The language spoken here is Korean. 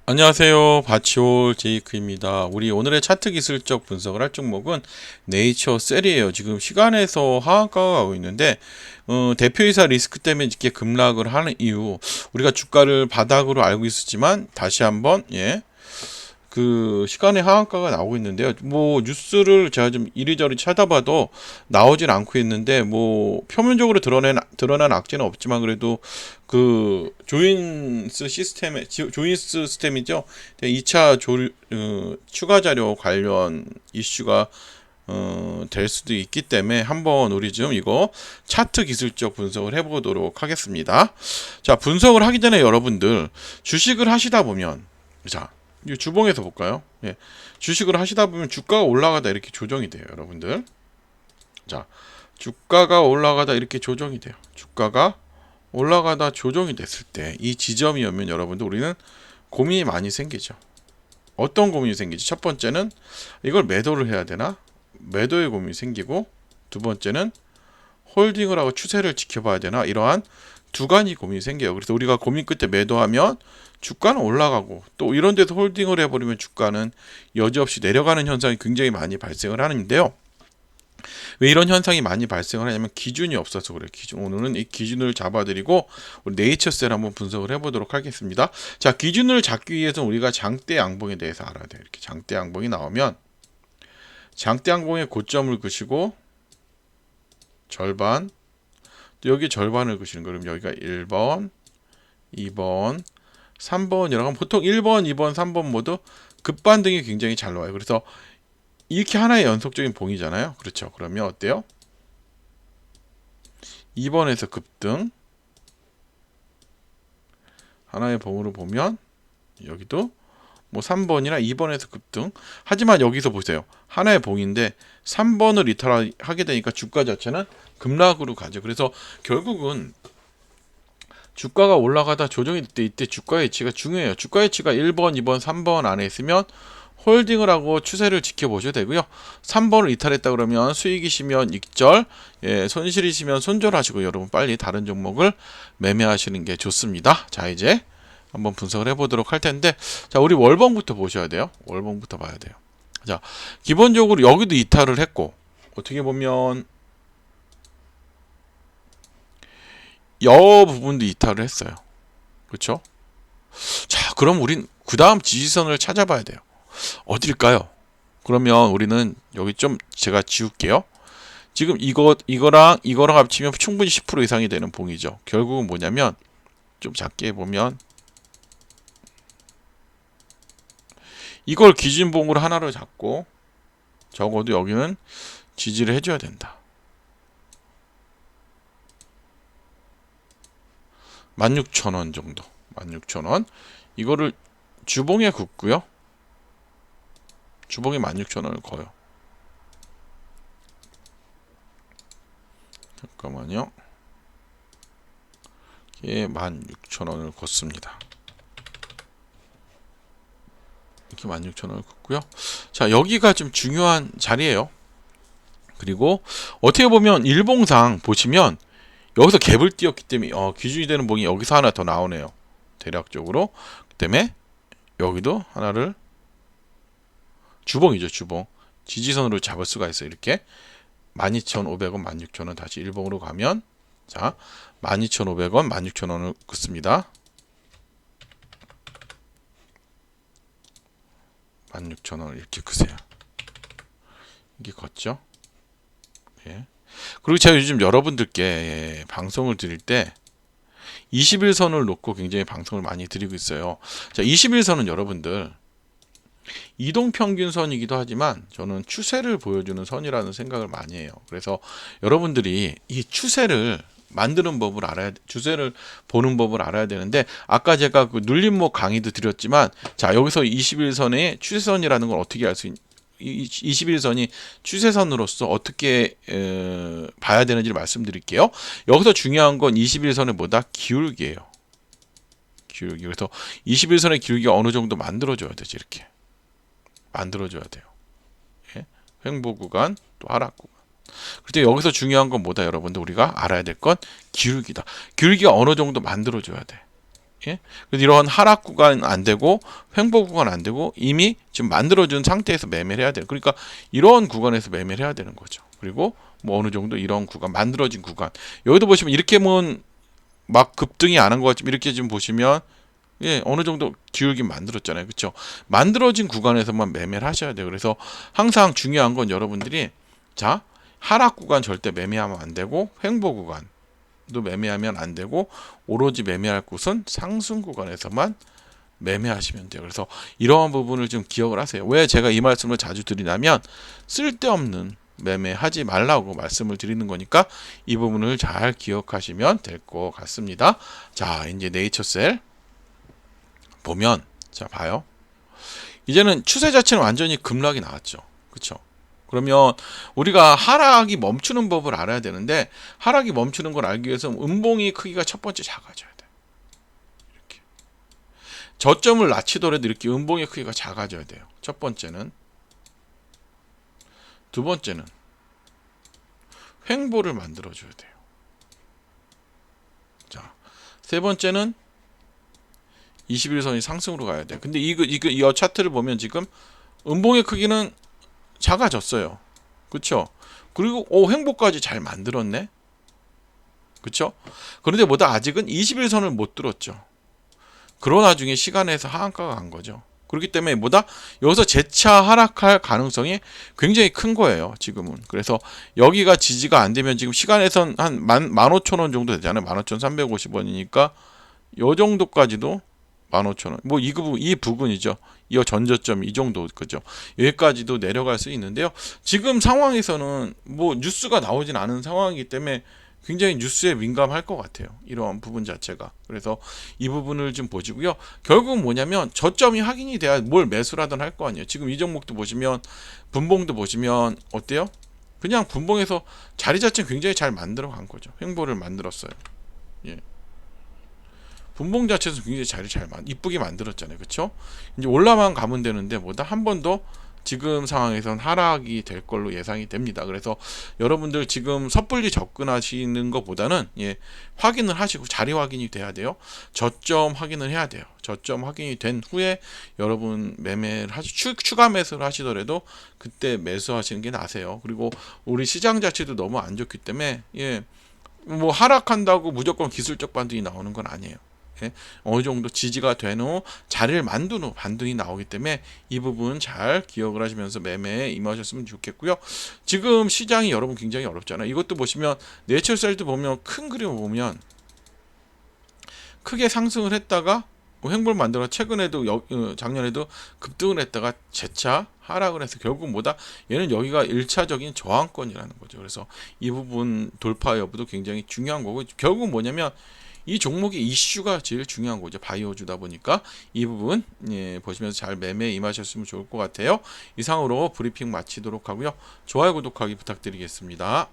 안녕하세요. 바치올 제이크입니다. 우리 오늘의 차트 기술적 분석을 할 종목은 네이처 셀이에요. 지금 시간에서 하한가가 가고 있는데 대표이사 리스크 때문에 이렇게 급락을 하는 이유, 우리가 주가를 바닥으로 알고 있었지만 다시 한번 그 시간의 하한가가 나오고 있는데요. 뭐 뉴스를 제가 좀 이리저리 찾아봐도 나오진 않고 있는데, 뭐 표면적으로 드러난 악재는 없지만 그래도 그 조인스 시스템이죠. 2차 추가 자료 관련 이슈가 될 수도 있기 때문에 한번 우리 좀 이거 차트 기술적 분석을 해보도록 하겠습니다. 자, 분석을 하기 전에 여러분들 주식을 하시다 보면, 자, 이 주봉에서 볼까요? 주식을 하시다 보면 주가가 올라가다 이렇게 조정이 돼요, 여러분들. 자, 주가가 올라가다 이렇게 조정이 돼요. 주가가 올라가다 조정이 됐을 때 이 지점이 오면 여러분들 우리는 고민이 많이 생기죠. 어떤 고민이 생기지? 첫 번째는 이걸 매도를 해야 되나? 매도의 고민이 생기고, 두 번째는 홀딩을 하고 추세를 지켜봐야 되나? 이러한 두 가지 고민이 생겨요. 그래서 우리가 고민 끝에 매도하면 주가는 올라가고, 또 이런 데서 홀딩을 해버리면 주가는 여지없이 내려가는 현상이 굉장히 많이 발생을 하는데요. 왜 이런 현상이 많이 발생을 하냐면 기준이 없어서 그래요. 오늘은 이 기준을 잡아드리고 우리 네이처셀 한번 분석을 해보도록 하겠습니다. 자, 기준을 잡기 위해서는 우리가 장대 양봉에 대해서 알아야 돼요. 이렇게 장대 양봉이 나오면 장대 양봉의 고점을 그시고 절반, 또 여기 절반을 그시는 거예요. 그럼 여기가 1번, 2번, 3번이라고 하면 보통 1번, 2번, 3번 모두 급반등이 굉장히 잘 나와요. 그래서 이렇게 하나의 연속적인 봉이잖아요. 그렇죠. 그러면 어때요? 2번에서 급등, 하나의 봉으로 보면 여기도 뭐 3번이나 2번에서 급등. 하지만 여기서 보세요. 하나의 봉인데 3번을 이탈하게 되니까 주가 자체는 급락으로 가죠. 그래서 결국은 주가가 올라가다 조정이 될 때 이때 주가 예치가 중요해요. 주가 예치가 1번, 2번, 3번 안에 있으면 홀딩을 하고 추세를 지켜보셔야 되고요. 3번을 이탈했다 그러면 수익이시면 익절, 손실이시면 손절하시고 여러분 빨리 다른 종목을 매매하시는 게 좋습니다. 자, 이제 한번 분석을 해보도록 할 텐데, 자, 우리 월봉부터 보셔야 돼요. 월봉부터 봐야 돼요. 자, 기본적으로 여기도 이탈을 했고, 어떻게 보면 여 부분도 이탈을 했어요. 그렇죠? 자, 그럼 우린 그 다음 지지선을 찾아봐야 돼요. 어딜까요? 그러면 우리는 여기 좀 제가 지울게요. 지금 이거랑 합치면 충분히 10% 이상이 되는 봉이죠. 결국은 뭐냐면 좀 작게 보면 이걸 기준봉으로 하나로 잡고 적어도 여기는 지지를 해줘야 된다. 16,000원 정도. 16,000원. 이거를 주봉에 긋고요. 주봉에 16,000원을 거요. 잠깐만요. 이게 16,000원을 걷습니다. 이렇게 16,000원을 걷고요. 자, 여기가 좀 중요한 자리예요. 그리고 어떻게 보면 일봉상 보시면 여기서 갭을 띄었기 때문에 기준이 되는 봉이 여기서 하나 더 나오네요. 대략적으로. 그 때문에 여기도 하나를 주봉이죠, 주봉. 지지선으로 잡을 수가 있어요. 이렇게 12,500원, 16,000원 다시 일봉으로 가면, 자, 12,500원, 16,000원을 긋습니다. 16,000원을 이렇게 긋세요. 이게 걷죠. 예. 그리고 제가 요즘 여러분들께 방송을 드릴 때 21선을 놓고 굉장히 방송을 많이 드리고 있어요. 자, 21선은 여러분들 이동평균선이기도 하지만 저는 추세를 보여주는 선이라는 생각을 많이 해요. 그래서 여러분들이 이 추세를 만드는 법을 추세를 보는 법을 알아야 되는데, 아까 제가 그 눌림목 강의도 드렸지만, 자, 여기서 21선의 추세선이라는 걸 어떻게 알 수 있냐? 21선이 추세선으로서 어떻게 봐야 되는지를 말씀드릴게요. 여기서 중요한 건 21선의 뭐다? 기울기예요. 기울기. 그래서 21선의 기울기가 어느 정도 만들어줘야 되지. 이렇게 만들어줘야 돼요. 예? 횡보 구간, 또 하락 구간. 그때 여기서 중요한 건 뭐다, 여러분들? 우리가 알아야 될 건 기울기다. 기울기가 어느 정도 만들어줘야 돼. 예? 그래서 이런 하락 구간 안 되고 횡보 구간 안 되고 이미 지금 만들어준 상태에서 매매를 해야 돼요. 그러니까 이런 구간에서 매매를 해야 되는 거죠. 그리고 뭐 어느 정도 이런 구간 만들어진 구간 여기도 보시면 이렇게 막 급등이 안 한 것 같지만 이렇게 지금 보시면 예, 어느 정도 기울긴 만들었잖아요. 그렇죠? 만들어진 구간에서만 매매를 하셔야 돼요. 그래서 항상 중요한 건 여러분들이 자, 하락 구간 절대 매매하면 안 되고 횡보 구간도 매매하면 안 되고 오로지 매매할 곳은 상승 구간에서만 매매하시면 돼요. 그래서 이러한 부분을 좀 기억을 하세요. 왜 제가 이 말씀을 자주 드리냐면 쓸데없는 매매하지 말라고 말씀을 드리는 거니까 이 부분을 잘 기억하시면 될 것 같습니다. 자, 이제 네이처셀 보면 자 봐요. 이제는 추세 자체는 완전히 급락이 나왔죠. 그렇죠? 그러면 우리가 하락이 멈추는 법을 알아야 되는데 하락이 멈추는 걸 알기 위해서 음봉이 크기가 첫 번째 작아져야 돼. 이렇게 저점을 낮추더라도 이렇게 음봉의 크기가 작아져야 돼요. 첫 번째는. 두 번째는 횡보를 만들어줘야 돼요. 자, 세 번째는 21선이 상승으로 가야 돼. 근데 이 차트를 보면 지금 음봉의 크기는 작아졌어요. 그렇죠? 그리고 횡보까지 잘 만들었네. 그렇죠? 그런데 뭐다 아직은 21선을 못 뚫었죠. 그런 와중에 시간에서 하한가가 간 거죠. 그렇기 때문에 뭐다 여기서 재차 하락할 가능성이 굉장히 큰 거예요. 지금은. 그래서 여기가 지지가 안 되면 지금 시간에선 한 15,000원 정도 되잖아요. 15,350원이니까 요 정도까지도 15,000원. 뭐 이 부근이죠. 이 전저점 이 정도 그죠. 여기까지도 내려갈 수 있는데요. 지금 상황에서는 뭐 뉴스가 나오진 않은 상황이기 때문에 굉장히 뉴스에 민감할 것 같아요. 이러한 부분 자체가. 그래서 이 부분을 좀 보시고요. 결국은 뭐냐면 저점이 확인이 돼야 뭘 매수를 하든 할 거 아니에요. 지금 이 종목도 보시면 분봉도 보시면 어때요? 그냥 분봉에서 자리 자체 굉장히 잘 만들어 간 거죠. 횡보를 만들었어요. 예. 분봉 자체에서 굉장히 자리 이쁘게 만들었잖아요. 그렇죠? 이제 올라만 가면 되는데 뭐다 한 번 더 지금 상황에선 하락이 될 걸로 예상이 됩니다. 그래서 여러분들 지금 섣불리 접근하시는 것보다는 예, 확인을 하시고 자리 확인이 돼야 돼요. 저점 확인을 해야 돼요. 저점 확인이 된 후에 여러분 매매를 추가 매수를 하시더라도 그때 매수하시는 게 나세요. 그리고 우리 시장 자체도 너무 안 좋기 때문에 예, 뭐 하락한다고 무조건 기술적 반등이 나오는 건 아니에요. 예, 어느 정도 지지가 된 후 자리를 만든 후 반등이 나오기 때문에 이 부분 잘 기억을 하시면서 매매에 임하셨으면 좋겠고요. 지금 시장이 여러분 굉장히 어렵잖아요. 이것도 보시면 내추럴셀도 보면 큰 그림을 보면 크게 상승을 했다가 횡보를 만들어 최근에도 작년에도 급등을 했다가 재차 하락을 해서 결국 뭐다 얘는 여기가 1차적인 저항권이라는 거죠. 그래서 이 부분 돌파 여부도 굉장히 중요한 거고 결국 뭐냐면 이 종목의 이슈가 제일 중요한 거죠. 바이오주다 보니까 이 부분 예, 보시면서 잘 매매에 임하셨으면 좋을 것 같아요. 이상으로 브리핑 마치도록 하고요. 좋아요 구독하기 부탁드리겠습니다.